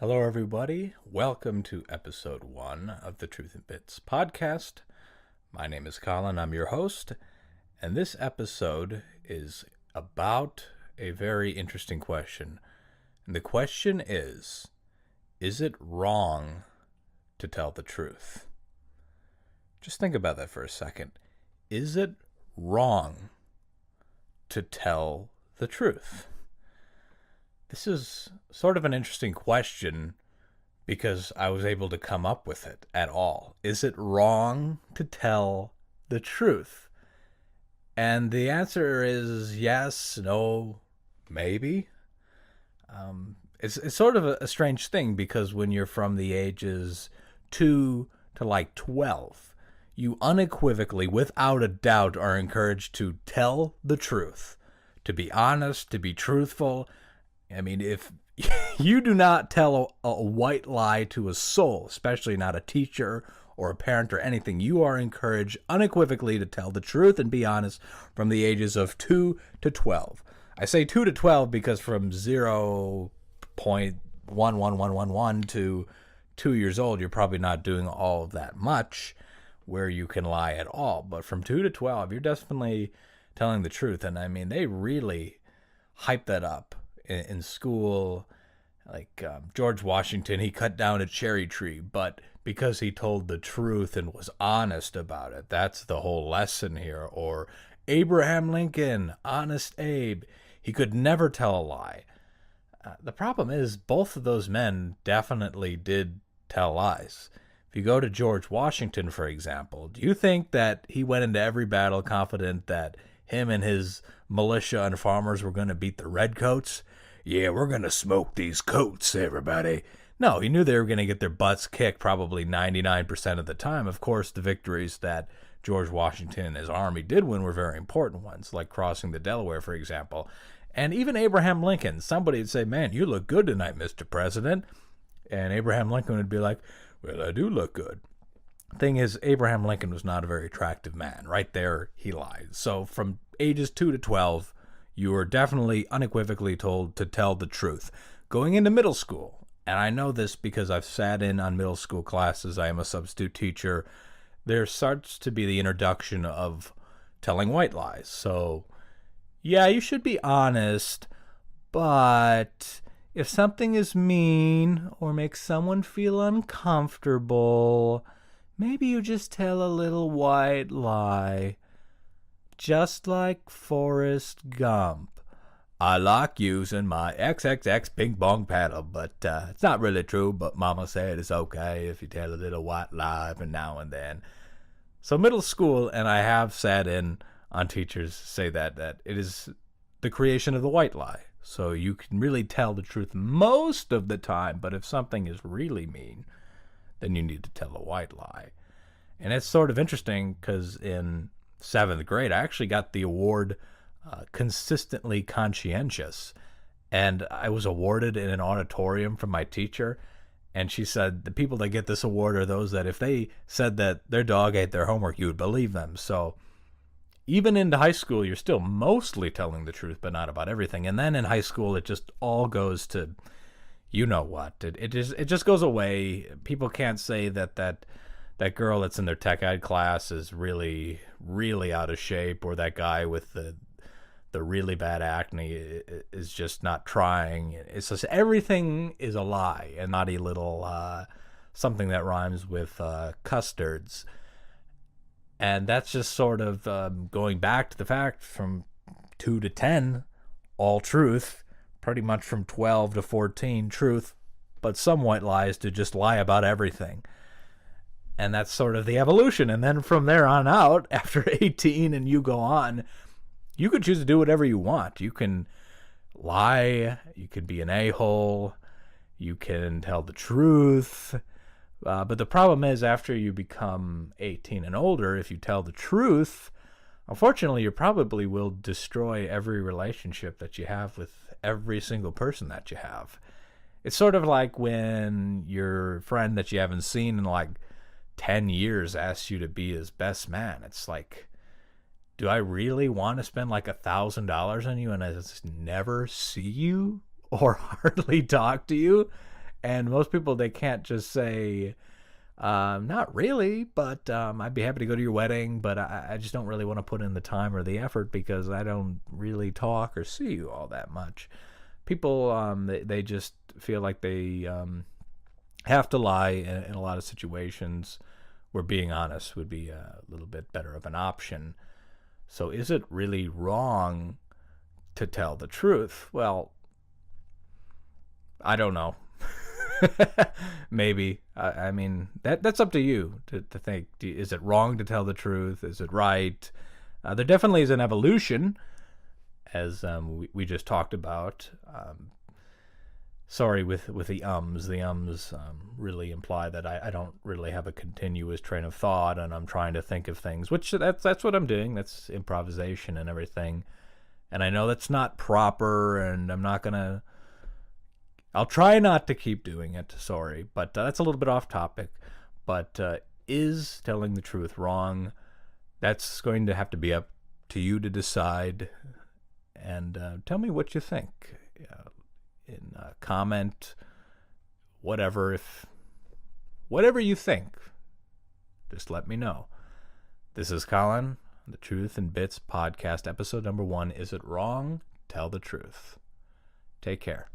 Hello, everybody. Welcome to episode 1 of the Truth in Bits podcast. My name is Colin. I'm your host, and this episode is about a very interesting question. And the question is it wrong to tell the truth? Just think about that for a second. Is it wrong to tell the truth? This is sort of an interesting question because I was able to come up with it at all. Is it wrong to tell the truth? And the answer is yes, no, maybe. It's sort of a strange thing because when you're from the ages 2 to like 12, you unequivocally, without a doubt, are encouraged to tell the truth, to be honest, to be truthful. I mean, if you do not tell a white lie to a soul, especially not a teacher or a parent or anything, you are encouraged unequivocally to tell the truth and be honest from the ages of 2 to 12. I say 2 to 12 because from 0.11111 to 2 years old, you're probably not doing all of that much where you can lie at all. But from 2 to 12, you're definitely telling the truth. And I mean, they really hype that up in school. Like George Washington, he cut down a cherry tree, but because he told the truth and was honest about it, that's the whole lesson here. Or Abraham Lincoln, Honest Abe, he could never tell a lie. The problem is both of those men definitely did tell lies. If you go to George Washington, for example, do you think that he went into every battle confident that him and his militia and farmers were going to beat the redcoats? Yeah, we're going to smoke these coats, everybody. No, he knew they were going to get their butts kicked probably 99% of the time. Of course, the victories that George Washington and his army did win were very important ones, like crossing the Delaware, for example. And even Abraham Lincoln, somebody would say, man, you look good tonight, Mr. President. And Abraham Lincoln would be like, well, I do look good. Thing is, Abraham Lincoln was not a very attractive man. Right there, he lied. So from ages 2 to 12, you were definitely unequivocally told to tell the truth. Going into middle school, and I know this because I've sat in on middle school classes, I am a substitute teacher, there starts to be the introduction of telling white lies. So, yeah, you should be honest, but if something is mean or makes someone feel uncomfortable, maybe you just tell a little white lie. Just like Forrest Gump. I like using my XXX ping pong paddle, but it's not really true, but Mama said it's okay if you tell a little white lie every now and then. So middle school, and I have sat in on teachers say that it is the creation of the white lie. So you can really tell the truth most of the time, but if something is really mean, then you need to tell a white lie. And it's sort of interesting because in 7th grade, I actually got the award consistently conscientious. And I was awarded in an auditorium from my teacher. And she said the people that get this award are those that if they said that their dog ate their homework, you would believe them. So even into high school, you're still mostly telling the truth, but not about everything. And then in high school, it just all goes to, you know what, it just goes away. People can't say that girl that's in their tech ed class is really, really out of shape, or that guy with the really bad acne is just not trying. It's just everything is a lie, a naughty little something that rhymes with custards. And that's just sort of going back to the fact from 2 to 10, all truth, pretty much from 12 to 14, truth, but some white lies to just lie about everything. And that's sort of the evolution. And then from there on out, after 18 and you go on, you could choose to do whatever you want. You can lie. You could be an a-hole. You can tell the truth. But the problem is after you become 18 and older, if you tell the truth, unfortunately, you probably will destroy every relationship that you have with every single person that you have. It's sort of like when your friend that you haven't seen in like 10 years asks you to be his best man. It's like, do I really want to spend like $1,000 on you and I just never see you or hardly talk to you? And most people, they can't just say, not really, but I'd be happy to go to your wedding, but I just don't really want to put in the time or the effort because I don't really talk or see you all that much. People, they just feel like they have to lie in a lot of situations where being honest would be a little bit better of an option. So is it really wrong to tell the truth? Well, I don't know. Maybe. I mean, that's up to you to think. Is it wrong to tell the truth? Is it right? There definitely is an evolution, as we just talked about. Sorry with the ums. The ums really imply that I don't really have a continuous train of thought, and I'm trying to think of things, which that's what I'm doing. That's improvisation and everything. And I know that's not proper, and I'll try not to keep doing it, sorry, but that's a little bit off topic. But is telling the truth wrong? That's going to have to be up to you to decide. And tell me what you think. In comment, whatever you think, just let me know. This is Colin, the Truth in Bits podcast, episode number 1. Is it wrong? Tell the truth. Take care.